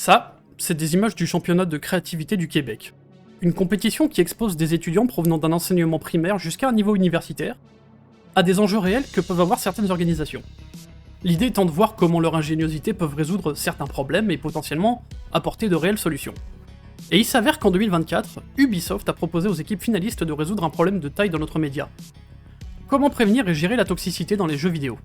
Ça, c'est des images du championnat de créativité du Québec. Une compétition qui expose des étudiants provenant d'un enseignement primaire jusqu'à un niveau universitaire, à des enjeux réels que peuvent avoir certaines organisations. L'idée étant de voir comment leur ingéniosité peut résoudre certains problèmes et potentiellement apporter de réelles solutions. Et il s'avère qu'en 2024, Ubisoft a proposé aux équipes finalistes de résoudre un problème de taille dans notre média. Comment prévenir et gérer la toxicité dans les jeux vidéo?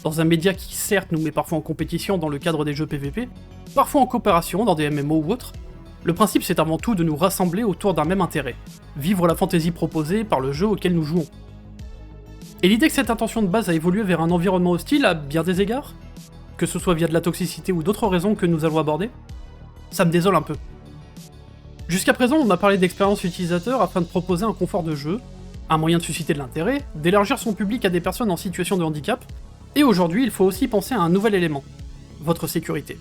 Dans un média qui certes nous met parfois en compétition dans le cadre des jeux PvP, parfois en coopération dans des MMO ou autres, le principe c'est avant tout de nous rassembler autour d'un même intérêt, vivre la fantaisie proposée par le jeu auquel nous jouons. Et l'idée que cette intention de base a évolué vers un environnement hostile à bien des égards, que ce soit via de la toxicité ou d'autres raisons que nous allons aborder, ça me désole un peu. Jusqu'à présent, on a parlé d'expérience utilisateur afin de proposer un confort de jeu, un moyen de susciter de l'intérêt, d'élargir son public à des personnes en situation de handicap, et aujourd'hui il faut aussi penser à un nouvel élément, votre sécurité.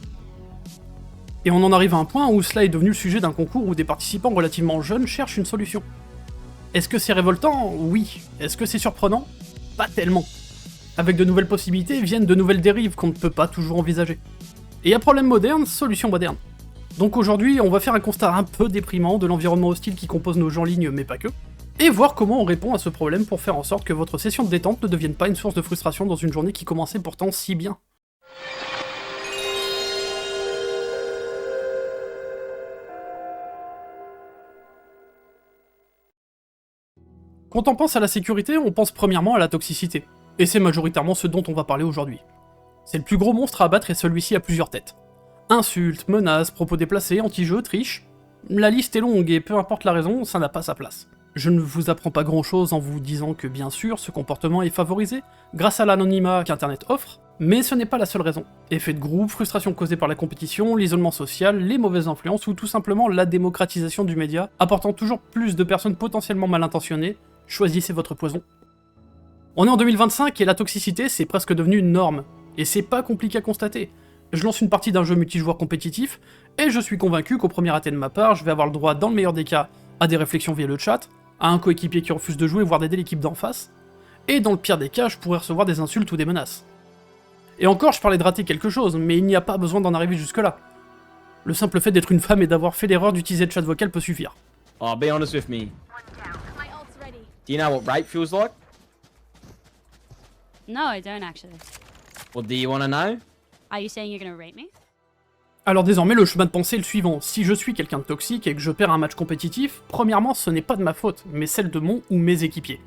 Et on en arrive à un point où cela est devenu le sujet d'un concours où des participants relativement jeunes cherchent une solution. Est-ce que c'est révoltant? Oui. Est-ce que c'est surprenant? Pas tellement. Avec de nouvelles possibilités viennent de nouvelles dérives qu'on ne peut pas toujours envisager. Et à problème moderne, solution moderne. Donc aujourd'hui, on va faire un constat un peu déprimant de l'environnement hostile qui compose nos jeux en ligne, mais pas que, et voir comment on répond à ce problème pour faire en sorte que votre session de détente ne devienne pas une source de frustration dans une journée qui commençait pourtant si bien. Quand on pense à la sécurité, on pense premièrement à la toxicité, et c'est majoritairement ce dont on va parler aujourd'hui. C'est le plus gros monstre à abattre et celui-ci a plusieurs têtes. Insultes, menaces, propos déplacés, anti-jeux, triche... La liste est longue et peu importe la raison, ça n'a pas sa place. Je ne vous apprends pas grand chose en vous disant que bien sûr, ce comportement est favorisé, grâce à l'anonymat qu'Internet offre, mais ce n'est pas la seule raison. Effet de groupe, frustration causée par la compétition, l'isolement social, les mauvaises influences ou tout simplement la démocratisation du média, apportant toujours plus de personnes potentiellement mal intentionnées, choisissez votre poison. On est en 2025 et la toxicité c'est presque devenu une norme, et c'est pas compliqué à constater. Je lance une partie d'un jeu multijoueur compétitif, et je suis convaincu qu'au premier raté de ma part, je vais avoir le droit, dans le meilleur des cas, à des réflexions via le chat, à un coéquipier qui refuse de jouer voire d'aider l'équipe d'en face, et dans le pire des cas, je pourrais recevoir des insultes ou des menaces. Et encore, je parlais de rater quelque chose, mais il n'y a pas besoin d'en arriver jusque-là. Le simple fait d'être une femme et d'avoir fait l'erreur d'utiliser le chat vocal peut suffire. Oh, be honest with me. Do you know what rape feels like? No, I don't actually. Well, do you want to know? Are you saying you're gonna rape me? Alors désormais, le chemin de pensée est le suivant. Si je suis quelqu'un de toxique et que je perds un match compétitif, premièrement, ce n'est pas de ma faute, mais celle de mon ou mes équipiers.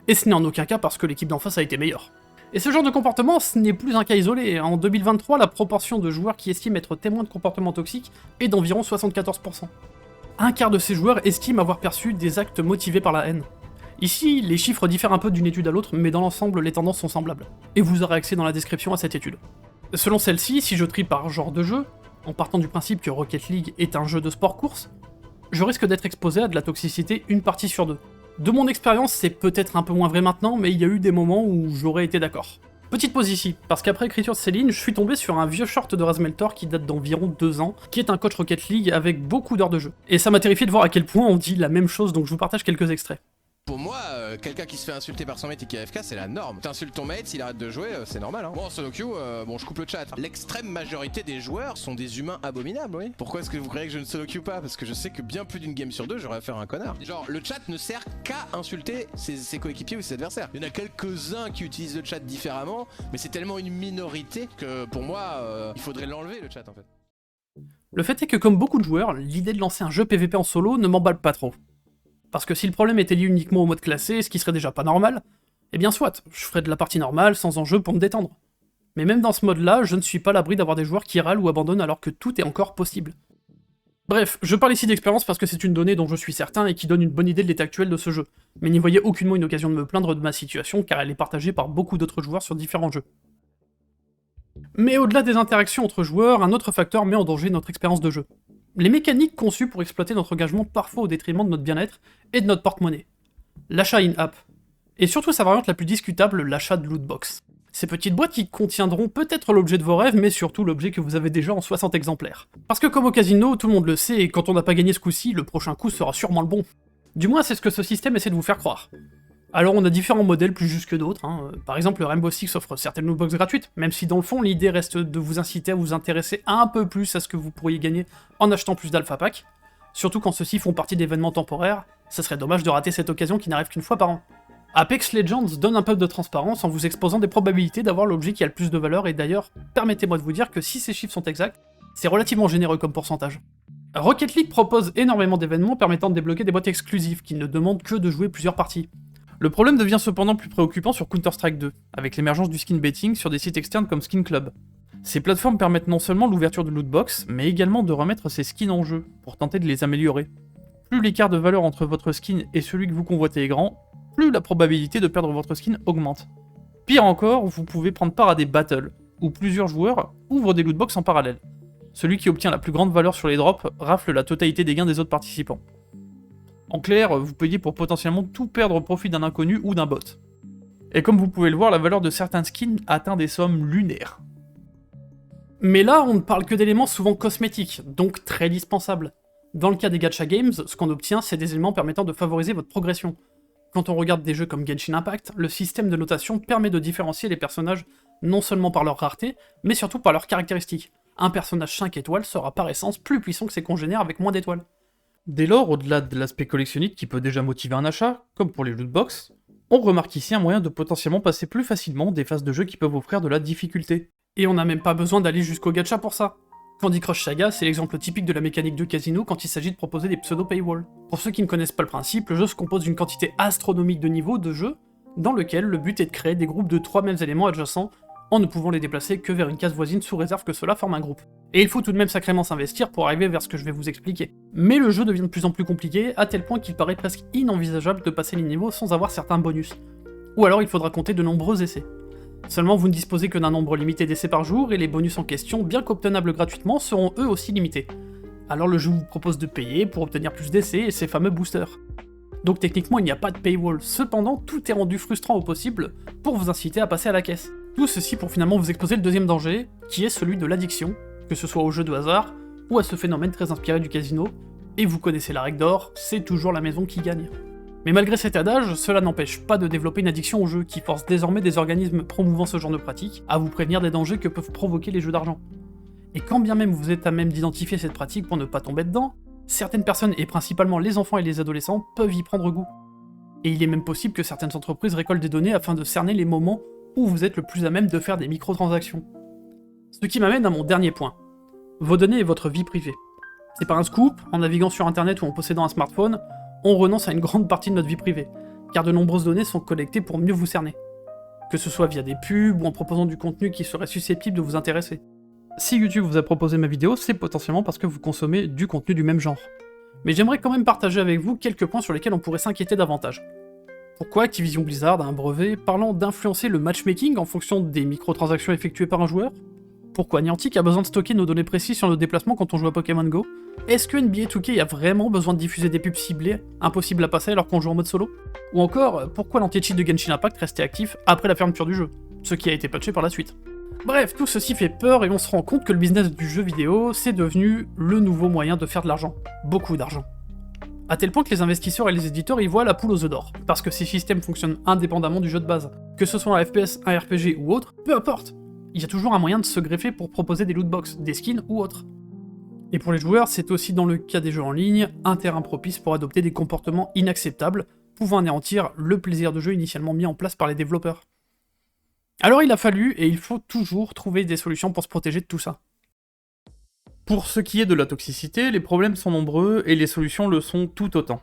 Et ce n'est en aucun cas parce que l'équipe d'en face a été meilleure. Et ce genre de comportement, ce n'est plus un cas isolé. En 2023, la proportion de joueurs qui estiment être témoins de comportements toxiques est d'environ 74%. Un quart de ces joueurs estiment avoir perçu des actes motivés par la haine. Ici, les chiffres diffèrent un peu d'une étude à l'autre, mais dans l'ensemble, les tendances sont semblables. Et vous aurez accès dans la description à cette étude. Selon celle-ci, si je trie par genre de jeu, en partant du principe que Rocket League est un jeu de sport-course, je risque d'être exposé à de la toxicité une partie sur deux. De mon expérience, c'est peut-être un peu moins vrai maintenant, mais il y a eu des moments où j'aurais été d'accord. Petite pause ici, parce qu'après l'écriture de Céline, je suis tombé sur un vieux short de Razmeltor qui date d'environ 2 ans, qui est un coach Rocket League avec beaucoup d'heures de jeu. Et ça m'a terrifié de voir à quel point on dit la même chose, donc je vous partage quelques extraits. Pour moi, quelqu'un qui se fait insulter par son mate et qui est AFK, c'est la norme. T'insultes ton mate, s'il arrête de jouer, c'est normal. Hein. Bon, en solo queue, bon, je coupe le chat. L'extrême majorité des joueurs sont des humains abominables, oui. Pourquoi est-ce que vous croyez que je ne solo queue pas? Parce que je sais que bien plus d'une game sur deux, j'aurais à faire un connard. Genre, le chat ne sert qu'à insulter ses coéquipiers ou ses adversaires. Il y en a quelques-uns qui utilisent le chat différemment, mais c'est tellement une minorité que pour moi, il faudrait l'enlever, le chat, en fait. Le fait est que comme beaucoup de joueurs, l'idée de lancer un jeu PvP en solo ne m'emballe pas trop. Parce que si le problème était lié uniquement au mode classé, ce qui serait déjà pas normal, eh bien soit, je ferais de la partie normale, sans enjeu pour me détendre. Mais même dans ce mode-là, je ne suis pas à l'abri d'avoir des joueurs qui râlent ou abandonnent alors que tout est encore possible. Bref, je parle ici d'expérience parce que c'est une donnée dont je suis certain et qui donne une bonne idée de l'état actuel de ce jeu, mais n'y voyez aucunement une occasion de me plaindre de ma situation car elle est partagée par beaucoup d'autres joueurs sur différents jeux. Mais au-delà des interactions entre joueurs, un autre facteur met en danger notre expérience de jeu. Les mécaniques conçues pour exploiter notre engagement parfois au détriment de notre bien-être et de notre porte-monnaie. L'achat in-app. Et surtout sa variante la plus discutable, l'achat de lootbox. Ces petites boîtes qui contiendront peut-être l'objet de vos rêves, mais surtout l'objet que vous avez déjà en 60 exemplaires. Parce que comme au casino, tout le monde le sait, et quand on n'a pas gagné ce coup-ci, le prochain coup sera sûrement le bon. Du moins c'est ce que ce système essaie de vous faire croire. Alors on a différents modèles plus justes que d'autres, hein. Par exemple le Rainbow Six offre certaines lootbox gratuites, même si dans le fond l'idée reste de vous inciter à vous intéresser un peu plus à ce que vous pourriez gagner en achetant plus d'alpha pack, surtout quand ceux-ci font partie d'événements temporaires, ça serait dommage de rater cette occasion qui n'arrive qu'une fois par an. Apex Legends donne un peu de transparence en vous exposant des probabilités d'avoir l'objet qui a le plus de valeur, et d'ailleurs, permettez-moi de vous dire que si ces chiffres sont exacts, c'est relativement généreux comme pourcentage. Rocket League propose énormément d'événements permettant de débloquer des boîtes exclusives qui ne demandent que de jouer plusieurs parties. Le problème devient cependant plus préoccupant sur Counter-Strike 2, avec l'émergence du skin betting sur des sites externes comme Skin Club. Ces plateformes permettent non seulement l'ouverture de lootbox, mais également de remettre ces skins en jeu, pour tenter de les améliorer. Plus l'écart de valeur entre votre skin et celui que vous convoitez est grand, plus la probabilité de perdre votre skin augmente. Pire encore, vous pouvez prendre part à des battles, où plusieurs joueurs ouvrent des lootbox en parallèle. Celui qui obtient la plus grande valeur sur les drops rafle la totalité des gains des autres participants. En clair, vous payez pour potentiellement tout perdre au profit d'un inconnu ou d'un bot. Et comme vous pouvez le voir, la valeur de certains skins atteint des sommes lunaires. Mais là, on ne parle que d'éléments souvent cosmétiques, donc très dispensables. Dans le cas des gacha games, ce qu'on obtient, c'est des éléments permettant de favoriser votre progression. Quand on regarde des jeux comme Genshin Impact, le système de notation permet de différencier les personnages non seulement par leur rareté, mais surtout par leurs caractéristiques. Un personnage 5 étoiles sera par essence plus puissant que ses congénères avec moins d'étoiles. Dès lors, au-delà de l'aspect collectionniste qui peut déjà motiver un achat, comme pour les lootbox, on remarque ici un moyen de potentiellement passer plus facilement des phases de jeu qui peuvent offrir de la difficulté. Et on n'a même pas besoin d'aller jusqu'au gacha pour ça. Candy Crush Saga, c'est l'exemple typique de la mécanique de casino quand il s'agit de proposer des pseudo-paywall. Pour ceux qui ne connaissent pas le principe, le jeu se compose d'une quantité astronomique de niveaux de jeu, dans lequel le but est de créer des groupes de 3 mêmes éléments adjacents, en ne pouvant les déplacer que vers une case voisine sous réserve que cela forme un groupe. Et il faut tout de même sacrément s'investir pour arriver vers ce que je vais vous expliquer. Mais le jeu devient de plus en plus compliqué, à tel point qu'il paraît presque inenvisageable de passer les niveaux sans avoir certains bonus. Ou alors il faudra compter de nombreux essais. Seulement vous ne disposez que d'un nombre limité d'essais par jour, et les bonus en question, bien qu'obtenables gratuitement, seront eux aussi limités. Alors le jeu vous propose de payer pour obtenir plus d'essais et ces fameux boosters. Donc techniquement il n'y a pas de paywall, cependant tout est rendu frustrant au possible pour vous inciter à passer à la caisse. Tout ceci pour finalement vous exposer le deuxième danger, qui est celui de l'addiction, que ce soit au jeu de hasard, ou à ce phénomène très inspiré du casino, et vous connaissez la règle d'or, c'est toujours la maison qui gagne. Mais malgré cet adage, cela n'empêche pas de développer une addiction au jeu, qui force désormais des organismes promouvant ce genre de pratique à vous prévenir des dangers que peuvent provoquer les jeux d'argent. Et quand bien même vous êtes à même d'identifier cette pratique pour ne pas tomber dedans, certaines personnes, et principalement les enfants et les adolescents, peuvent y prendre goût. Et il est même possible que certaines entreprises récoltent des données afin de cerner les moments où vous êtes le plus à même de faire des microtransactions. Ce qui m'amène à mon dernier point. Vos données et votre vie privée. C'est pas un scoop, en naviguant sur internet ou en possédant un smartphone, on renonce à une grande partie de notre vie privée, car de nombreuses données sont collectées pour mieux vous cerner. Que ce soit via des pubs ou en proposant du contenu qui serait susceptible de vous intéresser. Si YouTube vous a proposé ma vidéo, c'est potentiellement parce que vous consommez du contenu du même genre. Mais j'aimerais quand même partager avec vous quelques points sur lesquels on pourrait s'inquiéter davantage. Pourquoi Activision Blizzard a un brevet parlant d'influencer le matchmaking en fonction des microtransactions effectuées par un joueur? Pourquoi Niantic a besoin de stocker nos données précises sur nos déplacements quand on joue à Pokémon Go? Est-ce que NBA 2K a vraiment besoin de diffuser des pubs ciblées, impossibles à passer alors qu'on joue en mode solo? Ou encore, pourquoi l'anti-cheat de Genshin Impact restait actif après la fermeture du jeu, ce qui a été patché par la suite? Bref, tout ceci fait peur et on se rend compte que le business du jeu vidéo, c'est devenu le nouveau moyen de faire de l'argent. Beaucoup d'argent. À tel point que les investisseurs et les éditeurs y voient la poule aux œufs d'or, parce que ces systèmes fonctionnent indépendamment du jeu de base. Que ce soit un FPS, un RPG ou autre, peu importe. Il y a toujours un moyen de se greffer pour proposer des lootbox, des skins ou autres. Et pour les joueurs, c'est aussi dans le cas des jeux en ligne, un terrain propice pour adopter des comportements inacceptables, pouvant anéantir le plaisir de jeu initialement mis en place par les développeurs. Alors il a fallu, et il faut toujours trouver des solutions pour se protéger de tout ça. Pour ce qui est de la toxicité, les problèmes sont nombreux et les solutions le sont tout autant.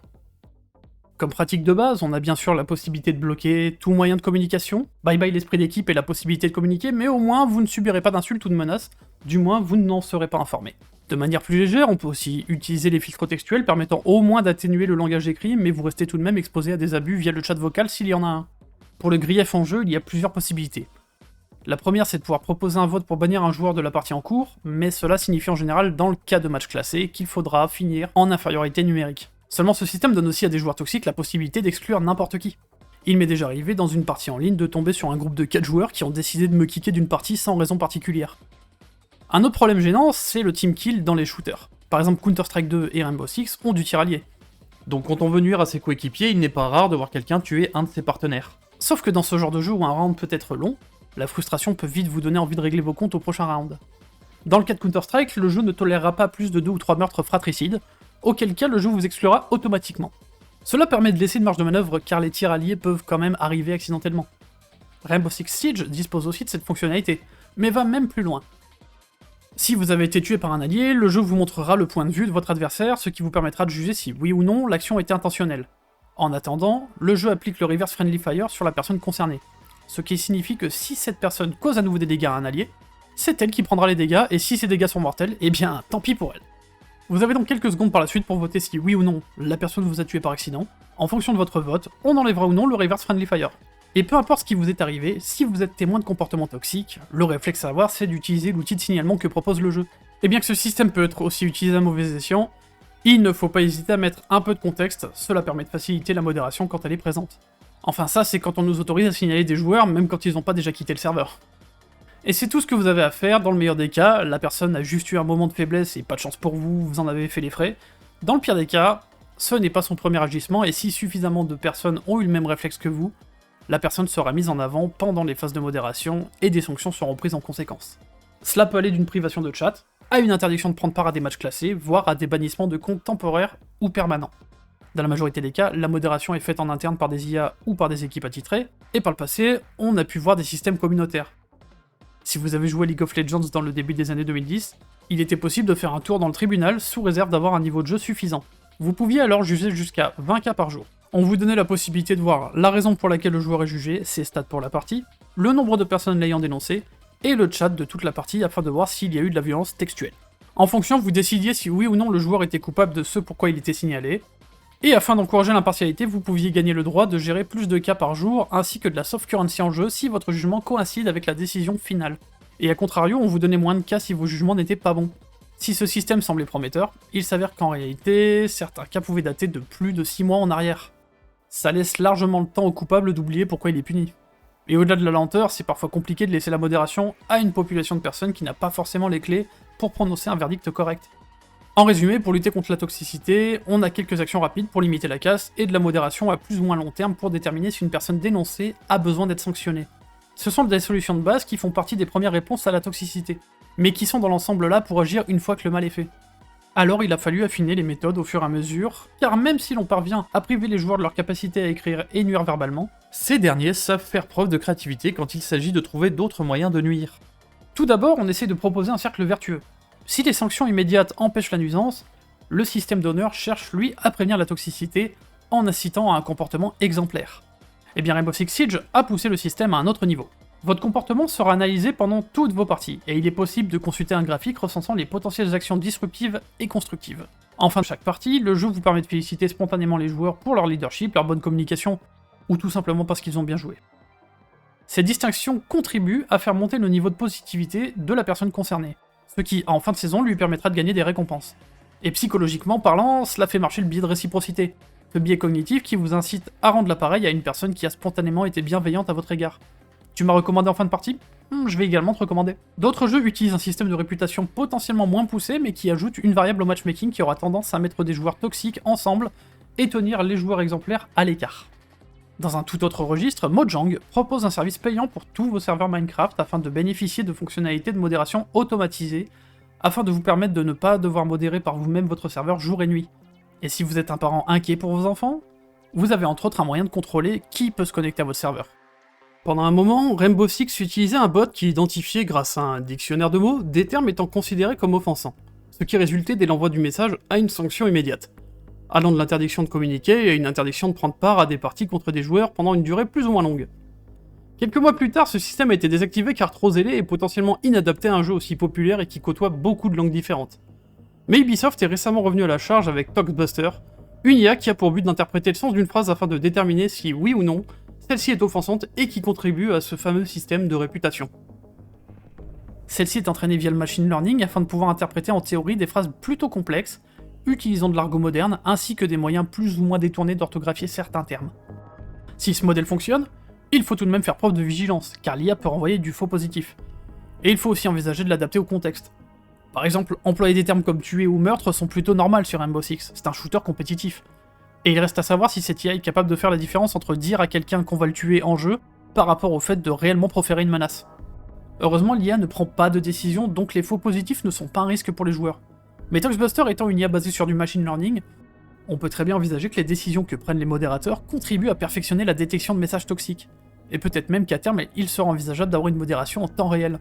Comme pratique de base, on a bien sûr la possibilité de bloquer tout moyen de communication, bye bye l'esprit d'équipe et la possibilité de communiquer, mais au moins vous ne subirez pas d'insultes ou de menaces, du moins vous n'en serez pas informé. De manière plus légère, on peut aussi utiliser les filtres textuels permettant au moins d'atténuer le langage écrit, mais vous restez tout de même exposé à des abus via le chat vocal s'il y en a un. Pour le grief en jeu, il y a plusieurs possibilités. La première, c'est de pouvoir proposer un vote pour bannir un joueur de la partie en cours, mais cela signifie en général, dans le cas de match classé, qu'il faudra finir en infériorité numérique. Seulement ce système donne aussi à des joueurs toxiques la possibilité d'exclure n'importe qui. Il m'est déjà arrivé dans une partie en ligne de tomber sur un groupe de 4 joueurs qui ont décidé de me kicker d'une partie sans raison particulière. Un autre problème gênant, c'est le team kill dans les shooters. Par exemple Counter-Strike 2 et Rainbow Six ont du tir allié. Donc quand on veut nuire à ses coéquipiers, il n'est pas rare de voir quelqu'un tuer un de ses partenaires. Sauf que dans ce genre de jeu où un round peut être long, la frustration peut vite vous donner envie de régler vos comptes au prochain round. Dans le cas de Counter-Strike, le jeu ne tolérera pas plus de 2 ou 3 meurtres fratricides, auquel cas le jeu vous exclura automatiquement. Cela permet de laisser une marge de manœuvre car les tirs alliés peuvent quand même arriver accidentellement. Rainbow Six Siege dispose aussi de cette fonctionnalité, mais va même plus loin. Si vous avez été tué par un allié, le jeu vous montrera le point de vue de votre adversaire, ce qui vous permettra de juger si oui ou non l'action était intentionnelle. En attendant, le jeu applique le Reverse Friendly Fire sur la personne concernée, ce qui signifie que si cette personne cause à nouveau des dégâts à un allié, c'est elle qui prendra les dégâts, et si ces dégâts sont mortels, eh bien tant pis pour elle. Vous avez donc quelques secondes par la suite pour voter si oui ou non la personne vous a tué par accident. En fonction de votre vote, on enlèvera ou non le Reverse Friendly Fire. Et peu importe ce qui vous est arrivé, si vous êtes témoin de comportements toxiques, le réflexe à avoir c'est d'utiliser l'outil de signalement que propose le jeu. Et bien que ce système peut être aussi utilisé à mauvais escient, il ne faut pas hésiter à mettre un peu de contexte, cela permet de faciliter la modération quand elle est présente. Enfin ça c'est quand on nous autorise à signaler des joueurs même quand ils n'ont pas déjà quitté le serveur. Et c'est tout ce que vous avez à faire, dans le meilleur des cas, la personne a juste eu un moment de faiblesse et pas de chance pour vous, vous en avez fait les frais. Dans le pire des cas, ce n'est pas son premier agissement et si suffisamment de personnes ont eu le même réflexe que vous, la personne sera mise en avant pendant les phases de modération et des sanctions seront prises en conséquence. Cela peut aller d'une privation de chat, à une interdiction de prendre part à des matchs classés, voire à des bannissements de comptes temporaires ou permanents. Dans la majorité des cas, la modération est faite en interne par des IA ou par des équipes attitrées, et par le passé, on a pu voir des systèmes communautaires. Si vous avez joué League of Legends dans le début des années 2010, il était possible de faire un tour dans le tribunal sous réserve d'avoir un niveau de jeu suffisant. Vous pouviez alors juger jusqu'à 20 cas par jour. On vous donnait la possibilité de voir la raison pour laquelle le joueur est jugé, ses stats pour la partie, le nombre de personnes l'ayant dénoncé, et le chat de toute la partie afin de voir s'il y a eu de la violence textuelle. En fonction, vous décidiez si oui ou non le joueur était coupable de ce pourquoi il était signalé, et afin d'encourager l'impartialité, vous pouviez gagner le droit de gérer plus de cas par jour, ainsi que de la soft currency en jeu si votre jugement coïncide avec la décision finale. Et à contrario, on vous donnait moins de cas si vos jugements n'étaient pas bons. Si ce système semblait prometteur, il s'avère qu'en réalité, certains cas pouvaient dater de plus de 6 mois en arrière. Ça laisse largement le temps au coupable d'oublier pourquoi il est puni. Et au-delà de la lenteur, c'est parfois compliqué de laisser la modération à une population de personnes qui n'a pas forcément les clés pour prononcer un verdict correct. En résumé, pour lutter contre la toxicité, on a quelques actions rapides pour limiter la casse et de la modération à plus ou moins long terme pour déterminer si une personne dénoncée a besoin d'être sanctionnée. Ce sont des solutions de base qui font partie des premières réponses à la toxicité, mais qui sont dans l'ensemble là pour agir une fois que le mal est fait. Alors il a fallu affiner les méthodes au fur et à mesure, car même si l'on parvient à priver les joueurs de leur capacité à écrire et nuire verbalement, ces derniers savent faire preuve de créativité quand il s'agit de trouver d'autres moyens de nuire. Tout d'abord, on essaie de proposer un cercle vertueux. Si les sanctions immédiates empêchent la nuisance, le système d'honneur cherche lui à prévenir la toxicité en incitant à un comportement exemplaire. Et bien Rainbow Six Siege a poussé le système à un autre niveau. Votre comportement sera analysé pendant toutes vos parties, et il est possible de consulter un graphique recensant les potentielles actions disruptives et constructives. En fin de chaque partie, le jeu vous permet de féliciter spontanément les joueurs pour leur leadership, leur bonne communication, ou tout simplement parce qu'ils ont bien joué. Ces distinctions contribuent à faire monter le niveau de positivité de la personne concernée, ce qui, en fin de saison, lui permettra de gagner des récompenses. Et psychologiquement parlant, cela fait marcher le biais de réciprocité, ce biais cognitif qui vous incite à rendre l'appareil à une personne qui a spontanément été bienveillante à votre égard. Tu m'as recommandé en fin de partie ? Je vais également te recommander. D'autres jeux utilisent un système de réputation potentiellement moins poussé, mais qui ajoute une variable au matchmaking qui aura tendance à mettre des joueurs toxiques ensemble et tenir les joueurs exemplaires à l'écart. Dans un tout autre registre, Mojang propose un service payant pour tous vos serveurs Minecraft afin de bénéficier de fonctionnalités de modération automatisées, afin de vous permettre de ne pas devoir modérer par vous-même votre serveur jour et nuit. Et si vous êtes un parent inquiet pour vos enfants, vous avez entre autres un moyen de contrôler qui peut se connecter à votre serveur. Pendant un moment, Rainbow Six utilisait un bot qui identifiait grâce à un dictionnaire de mots des termes étant considérés comme offensants, ce qui résultait dès l'envoi du message à une sanction immédiate, allant de l'interdiction de communiquer à une interdiction de prendre part à des parties contre des joueurs pendant une durée plus ou moins longue. Quelques mois plus tard, ce système a été désactivé car trop zélé et potentiellement inadapté à un jeu aussi populaire et qui côtoie beaucoup de langues différentes. Mais Ubisoft est récemment revenu à la charge avec Toxbuster, une IA qui a pour but d'interpréter le sens d'une phrase afin de déterminer si oui ou non celle-ci est offensante et qui contribue à ce fameux système de réputation. Celle-ci est entraînée via le machine learning afin de pouvoir interpréter en théorie des phrases plutôt complexes, utilisant de l'argot moderne ainsi que des moyens plus ou moins détournés d'orthographier certains termes. Si ce modèle fonctionne, il faut tout de même faire preuve de vigilance, car l'IA peut renvoyer du faux positif. Et il faut aussi envisager de l'adapter au contexte. Par exemple, employer des termes comme tuer ou meurtre sont plutôt normales sur Rainbow Six, c'est un shooter compétitif. Et il reste à savoir si cette IA est capable de faire la différence entre dire à quelqu'un qu'on va le tuer en jeu par rapport au fait de réellement proférer une menace. Heureusement, l'IA ne prend pas de décision, donc les faux positifs ne sont pas un risque pour les joueurs. Mais Toxbuster étant une IA basée sur du machine learning, on peut très bien envisager que les décisions que prennent les modérateurs contribuent à perfectionner la détection de messages toxiques. Et peut-être même qu'à terme, il sera envisageable d'avoir une modération en temps réel.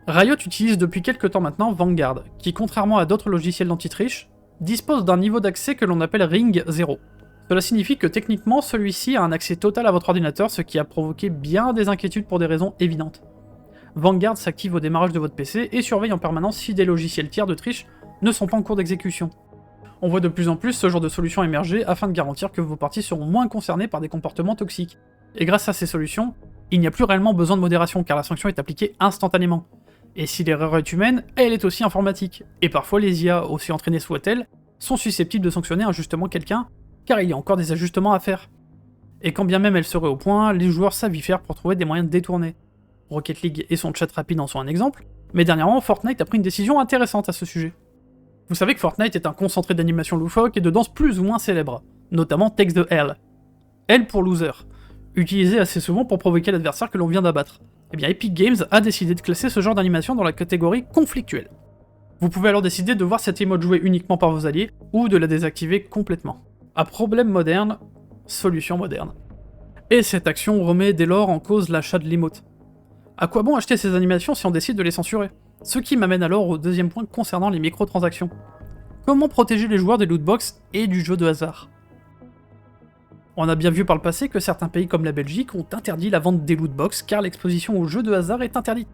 Riot utilise depuis quelques temps maintenant Vanguard, qui contrairement à d'autres logiciels d'anti-triche, dispose d'un niveau d'accès que l'on appelle Ring 0. Cela signifie que techniquement, celui-ci a un accès total à votre ordinateur, ce qui a provoqué bien des inquiétudes pour des raisons évidentes. Vanguard s'active au démarrage de votre PC et surveille en permanence si des logiciels tiers de triche ne sont pas en cours d'exécution. On voit de plus en plus ce genre de solutions émerger afin de garantir que vos parties seront moins concernées par des comportements toxiques. Et grâce à ces solutions, il n'y a plus réellement besoin de modération car la sanction est appliquée instantanément. Et si l'erreur est humaine, elle est aussi informatique. Et parfois les IA, aussi entraînées soient-elles, sont susceptibles de sanctionner injustement quelqu'un, car il y a encore des ajustements à faire. Et quand bien même elle serait au point, les joueurs savent y faire pour trouver des moyens de détourner. Rocket League et son chat rapide en sont un exemple, mais dernièrement Fortnite a pris une décision intéressante à ce sujet. Vous savez que Fortnite est un concentré d'animation loufoque et de danse plus ou moins célèbre, notamment Takes the L. L pour loser, utilisé assez souvent pour provoquer l'adversaire que l'on vient d'abattre. Eh bien Epic Games a décidé de classer ce genre d'animation dans la catégorie conflictuelle. Vous pouvez alors décider de voir cette emote jouée uniquement par vos alliés, ou de la désactiver complètement. À problème moderne, solution moderne. Et cette action remet dès lors en cause l'achat de l'emote. À quoi bon acheter ces animations si on décide de les censurer? Ce qui m'amène alors au deuxième point concernant les microtransactions. Comment protéger les joueurs des lootbox et du jeu de hasard? On a bien vu par le passé que certains pays comme la Belgique ont interdit la vente des lootbox car l'exposition aux jeux de hasard est interdite.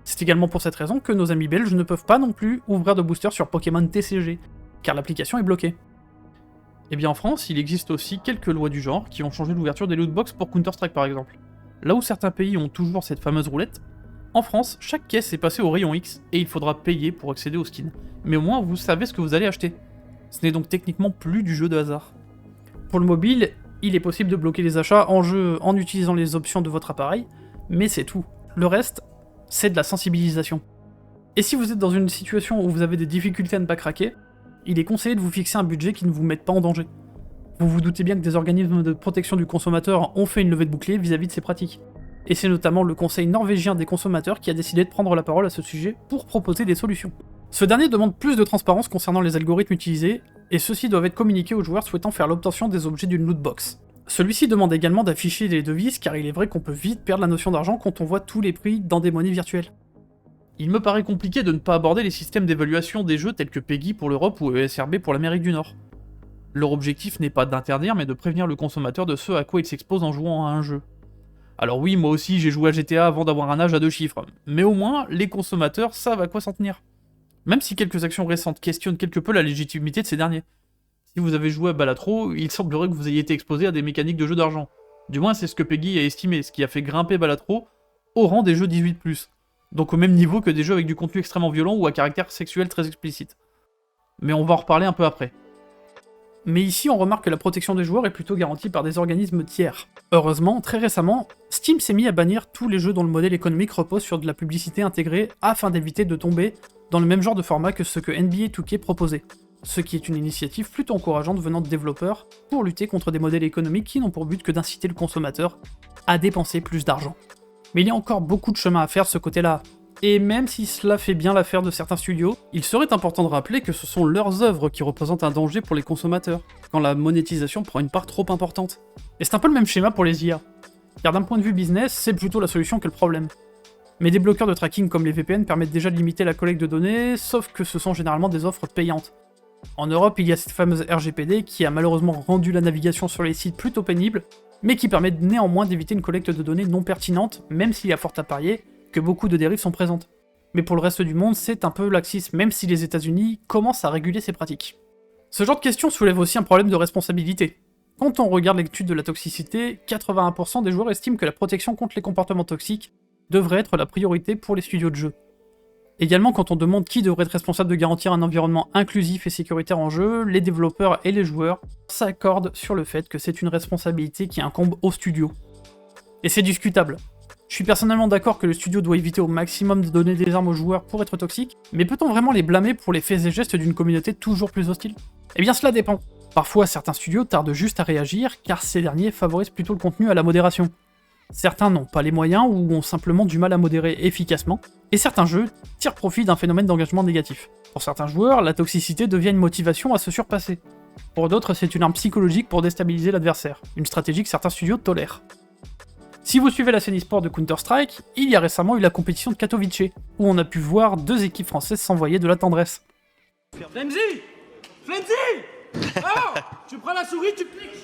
C'est également pour cette raison que nos amis belges ne peuvent pas non plus ouvrir de booster sur Pokémon TCG, car l'application est bloquée. Et bien en France, il existe aussi quelques lois du genre qui ont changé l'ouverture des lootbox pour Counter-Strike par exemple. Là où certains pays ont toujours cette fameuse roulette, en France, chaque caisse est passée au rayon X et il faudra payer pour accéder au skin. Mais au moins vous savez ce que vous allez acheter. Ce n'est donc techniquement plus du jeu de hasard. Pour le mobile, il est possible de bloquer les achats en jeu en utilisant les options de votre appareil, mais c'est tout. Le reste, c'est de la sensibilisation. Et si vous êtes dans une situation où vous avez des difficultés à ne pas craquer, il est conseillé de vous fixer un budget qui ne vous mette pas en danger. Vous vous doutez bien que des organismes de protection du consommateur ont fait une levée de bouclier vis-à-vis de ces pratiques. Et c'est notamment le Conseil norvégien des consommateurs qui a décidé de prendre la parole à ce sujet pour proposer des solutions. Ce dernier demande plus de transparence concernant les algorithmes utilisés, et ceux-ci doivent être communiqués aux joueurs souhaitant faire l'obtention des objets d'une lootbox. Celui-ci demande également d'afficher les devises car il est vrai qu'on peut vite perdre la notion d'argent quand on voit tous les prix dans des monnaies virtuelles. Il me paraît compliqué de ne pas aborder les systèmes d'évaluation des jeux tels que PEGI pour l'Europe ou ESRB pour l'Amérique du Nord. Leur objectif n'est pas d'interdire mais de prévenir le consommateur de ce à quoi il s'expose en jouant à un jeu. Alors oui, moi aussi j'ai joué à GTA avant d'avoir un âge à 2 chiffres, mais au moins les consommateurs savent à quoi s'en tenir. Même si quelques actions récentes questionnent quelque peu la légitimité de ces derniers. Si vous avez joué à Balatro, il semblerait que vous ayez été exposé à des mécaniques de jeu d'argent. Du moins c'est ce que PEGI a estimé, ce qui a fait grimper Balatro au rang des jeux 18+. Donc au même niveau que des jeux avec du contenu extrêmement violent ou à caractère sexuel très explicite. Mais on va en reparler un peu après. Mais ici on remarque que la protection des joueurs est plutôt garantie par des organismes tiers. Heureusement, très récemment, Steam s'est mis à bannir tous les jeux dont le modèle économique repose sur de la publicité intégrée afin d'éviter de tomber dans le même genre de format que ce que NBA 2K proposait. Ce qui est une initiative plutôt encourageante venant de développeurs pour lutter contre des modèles économiques qui n'ont pour but que d'inciter le consommateur à dépenser plus d'argent. Mais il y a encore beaucoup de chemin à faire de ce côté-là. Et même si cela fait bien l'affaire de certains studios, il serait important de rappeler que ce sont leurs œuvres qui représentent un danger pour les consommateurs, quand la monétisation prend une part trop importante. Et c'est un peu le même schéma pour les IA. Car d'un point de vue business, c'est plutôt la solution que le problème. Mais des bloqueurs de tracking comme les VPN permettent déjà de limiter la collecte de données, sauf que ce sont généralement des offres payantes. En Europe, il y a cette fameuse RGPD qui a malheureusement rendu la navigation sur les sites plutôt pénible, mais qui permet néanmoins d'éviter une collecte de données non pertinente, même s'il y a fort à parier que beaucoup de dérives sont présentes. Mais pour le reste du monde, c'est un peu laxiste, même si les États-Unis commencent à réguler ces pratiques. Ce genre de question soulève aussi un problème de responsabilité. Quand on regarde l'étude de la toxicité, 81% des joueurs estiment que la protection contre les comportements toxiques devrait être la priorité pour les studios de jeux. Également, quand on demande qui devrait être responsable de garantir un environnement inclusif et sécuritaire en jeu, les développeurs et les joueurs s'accordent sur le fait que c'est une responsabilité qui incombe au studio. Et c'est discutable. Je suis personnellement d'accord que le studio doit éviter au maximum de donner des armes aux joueurs pour être toxique, mais peut-on vraiment les blâmer pour les faits et gestes d'une communauté toujours plus hostile? Eh bien cela dépend. Parfois, certains studios tardent juste à réagir, car ces derniers favorisent plutôt le contenu à la modération. Certains n'ont pas les moyens ou ont simplement du mal à modérer efficacement, et certains jeux tirent profit d'un phénomène d'engagement négatif. Pour certains joueurs, la toxicité devient une motivation à se surpasser. Pour d'autres, c'est une arme psychologique pour déstabiliser l'adversaire, une stratégie que certains studios tolèrent. Si vous suivez la scène e-sport de Counter-Strike, il y a récemment eu la compétition de Katowice, où on a pu voir 2 équipes françaises s'envoyer de la tendresse. Flemzy Flemzy Alors, tu prends la souris, tu cliques.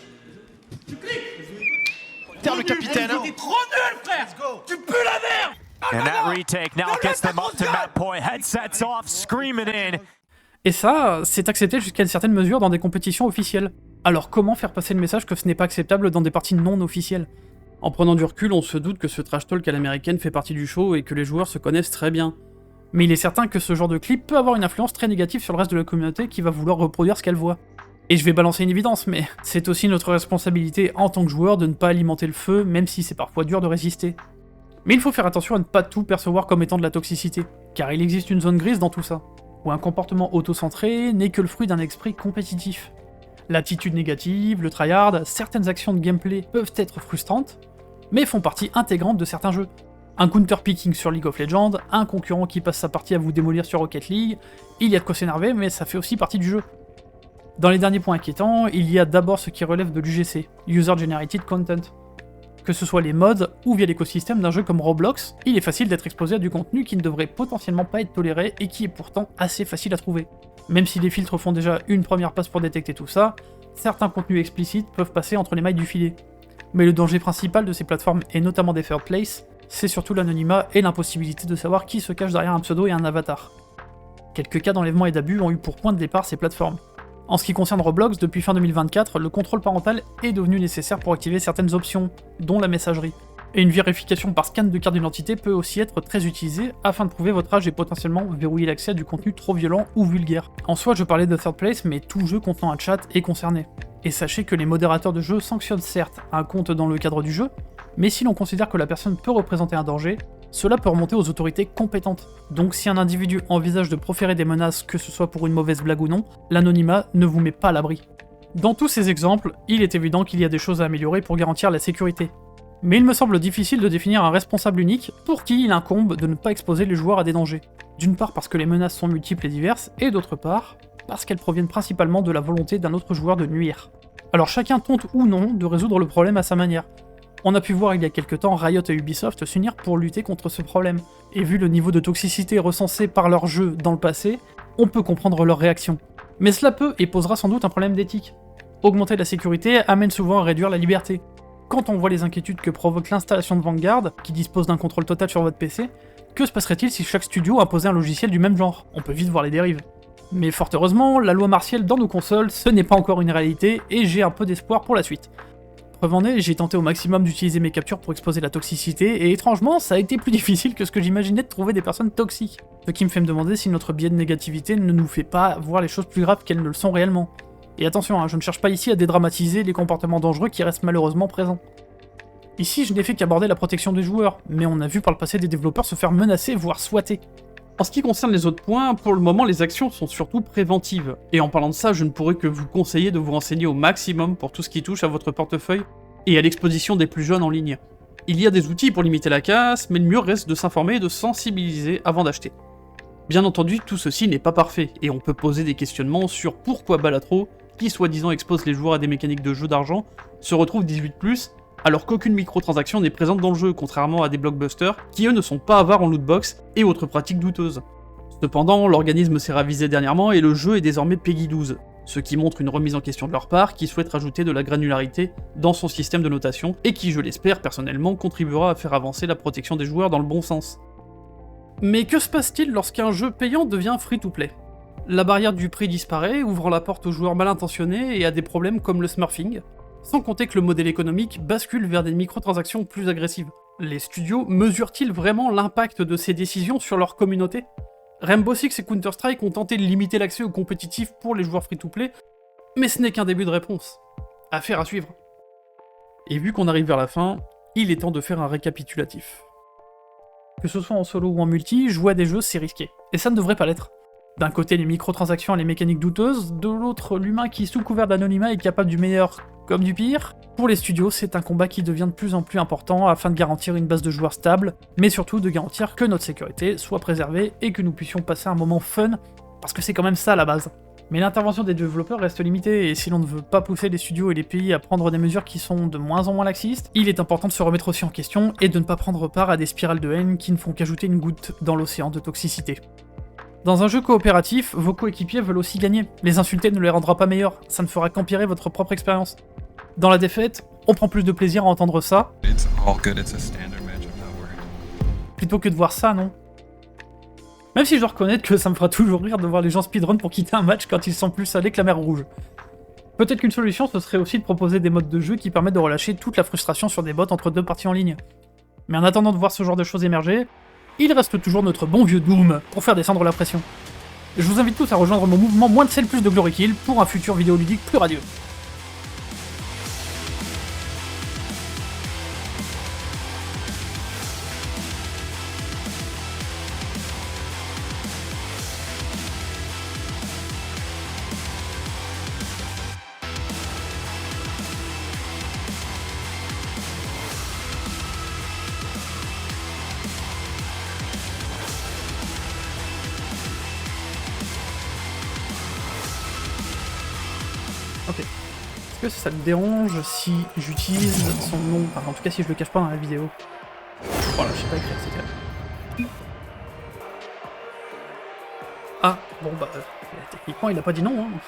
Tu cliques. Terre le capitaine. T'es trop nul, frère. Tu pues la merde. And that retake now gets them up to that point. Headsets off, screaming in. Et ça, c'est accepté jusqu'à une certaine mesure dans des compétitions officielles. Alors comment faire passer le message que ce n'est pas acceptable dans des parties non officielles? En prenant du recul, on se doute que ce trash talk à l'américaine fait partie du show et que les joueurs se connaissent très bien. Mais il est certain que ce genre de clip peut avoir une influence très négative sur le reste de la communauté qui va vouloir reproduire ce qu'elle voit. Et je vais balancer une évidence, mais c'est aussi notre responsabilité en tant que joueur de ne pas alimenter le feu, même si c'est parfois dur de résister. Mais il faut faire attention à ne pas tout percevoir comme étant de la toxicité, car il existe une zone grise dans tout ça, où un comportement auto-centré n'est que le fruit d'un esprit compétitif. L'attitude négative, le tryhard, certaines actions de gameplay peuvent être frustrantes, mais font partie intégrante de certains jeux. Un counter-picking sur League of Legends, un concurrent qui passe sa partie à vous démolir sur Rocket League, il y a de quoi s'énerver, mais ça fait aussi partie du jeu. Dans les derniers points inquiétants, il y a d'abord ce qui relève de l'UGC, User Generated Content. Que ce soit les mods ou via l'écosystème d'un jeu comme Roblox, il est facile d'être exposé à du contenu qui ne devrait potentiellement pas être toléré et qui est pourtant assez facile à trouver. Même si les filtres font déjà une première passe pour détecter tout ça, certains contenus explicites peuvent passer entre les mailles du filet. Mais le danger principal de ces plateformes, et notamment des third place, c'est surtout l'anonymat et l'impossibilité de savoir qui se cache derrière un pseudo et un avatar. Quelques cas d'enlèvement et d'abus ont eu pour point de départ ces plateformes. En ce qui concerne Roblox, depuis fin 2024, le contrôle parental est devenu nécessaire pour activer certaines options, dont la messagerie. Et une vérification par scan de carte d'identité peut aussi être très utilisée afin de prouver votre âge et potentiellement verrouiller l'accès à du contenu trop violent ou vulgaire. En soi, je parlais de third place, mais tout jeu contenant un chat est concerné. Et sachez que les modérateurs de jeu sanctionnent certes un compte dans le cadre du jeu, mais si l'on considère que la personne peut représenter un danger, cela peut remonter aux autorités compétentes. Donc si un individu envisage de proférer des menaces, que ce soit pour une mauvaise blague ou non, l'anonymat ne vous met pas à l'abri. Dans tous ces exemples, il est évident qu'il y a des choses à améliorer pour garantir la sécurité. Mais il me semble difficile de définir un responsable unique pour qui il incombe de ne pas exposer les joueurs à des dangers. D'une part parce que les menaces sont multiples et diverses, et d'autre part parce qu'elles proviennent principalement de la volonté d'un autre joueur de nuire. Alors chacun tente ou non de résoudre le problème à sa manière. On a pu voir il y a quelques temps Riot et Ubisoft s'unir pour lutter contre ce problème, et vu le niveau de toxicité recensé par leur jeu dans le passé, on peut comprendre leur réaction. Mais cela peut et posera sans doute un problème d'éthique. Augmenter la sécurité amène souvent à réduire la liberté. Quand on voit les inquiétudes que provoque l'installation de Vanguard, qui dispose d'un contrôle total sur votre PC, que se passerait-il si chaque studio imposait un logiciel du même genre? On peut vite voir les dérives. Mais fort heureusement, la loi martiale dans nos consoles, ce n'est pas encore une réalité, et j'ai un peu d'espoir pour la suite. Preuve en est, j'ai tenté au maximum d'utiliser mes captures pour exposer la toxicité, et étrangement, ça a été plus difficile que ce que j'imaginais de trouver des personnes toxiques. Ce qui me fait me demander si notre biais de négativité ne nous fait pas voir les choses plus graves qu'elles ne le sont réellement. Et attention, je ne cherche pas ici à dédramatiser les comportements dangereux qui restent malheureusement présents. Ici, je n'ai fait qu'aborder la protection des joueurs, mais on a vu par le passé des développeurs se faire menacer, voire swatter. En ce qui concerne les autres points, pour le moment les actions sont surtout préventives, et en parlant de ça, je ne pourrais que vous conseiller de vous renseigner au maximum pour tout ce qui touche à votre portefeuille et à l'exposition des plus jeunes en ligne. Il y a des outils pour limiter la casse, mais le mieux reste de s'informer et de sensibiliser avant d'acheter. Bien entendu, tout ceci n'est pas parfait, et on peut poser des questionnements sur pourquoi Balatro, qui soi-disant expose les joueurs à des mécaniques de jeu d'argent, se retrouve 18+, alors qu'aucune microtransaction n'est présente dans le jeu, contrairement à des blockbusters, qui eux ne sont pas avares en lootbox et autres pratiques douteuses. Cependant, l'organisme s'est ravisé dernièrement et le jeu est désormais PEGI 12, ce qui montre une remise en question de leur part, qui souhaite rajouter de la granularité dans son système de notation, et qui, je l'espère personnellement, contribuera à faire avancer la protection des joueurs dans le bon sens. Mais que se passe-t-il lorsqu'un jeu payant devient free-to-play? La barrière du prix disparaît, ouvrant la porte aux joueurs mal intentionnés et à des problèmes comme le smurfing, sans compter que le modèle économique bascule vers des microtransactions plus agressives. Les studios mesurent-ils vraiment l'impact de ces décisions sur leur communauté? Rainbow Six et Counter-Strike ont tenté de limiter l'accès au compétitif pour les joueurs free-to-play, mais ce n'est qu'un début de réponse. Affaire à suivre. Et vu qu'on arrive vers la fin, il est temps de faire un récapitulatif. Que ce soit en solo ou en multi, jouer à des jeux c'est risqué, et ça ne devrait pas l'être. D'un côté, les microtransactions et les mécaniques douteuses, de l'autre, l'humain qui, sous couvert d'anonymat, est capable du meilleur comme du pire. Pour les studios, c'est un combat qui devient de plus en plus important afin de garantir une base de joueurs stable, mais surtout de garantir que notre sécurité soit préservée et que nous puissions passer un moment fun, parce que c'est quand même ça la base. Mais l'intervention des développeurs reste limitée, et si l'on ne veut pas pousser les studios et les pays à prendre des mesures qui sont de moins en moins laxistes, il est important de se remettre aussi en question et de ne pas prendre part à des spirales de haine qui ne font qu'ajouter une goutte dans l'océan de toxicité. Dans un jeu coopératif, vos coéquipiers veulent aussi gagner. Les insulter ne les rendra pas meilleurs, ça ne fera qu'empirer votre propre expérience. Dans la défaite, on prend plus de plaisir à entendre ça, plutôt que de voir ça, non? Même si je dois reconnaître que ça me fera toujours rire de voir les gens speedrun pour quitter un match quand ils sont plus salés que la mer rouge. Peut-être qu'une solution, ce serait aussi de proposer des modes de jeu qui permettent de relâcher toute la frustration sur des bots entre deux parties en ligne. Mais en attendant de voir ce genre de choses émerger, il reste toujours notre bon vieux Doom pour faire descendre la pression. Je vous invite tous à rejoindre mon mouvement moins de sel plus de Glory Kill pour un futur vidéoludique plus radieux. Ok. Est-ce que ça te dérange si j'utilise son nom, enfin, en tout cas si je le cache pas dans la vidéo? Voilà, je sais pas écrire, c'est clair. Ah, bon bah, techniquement il a pas dit non, hein.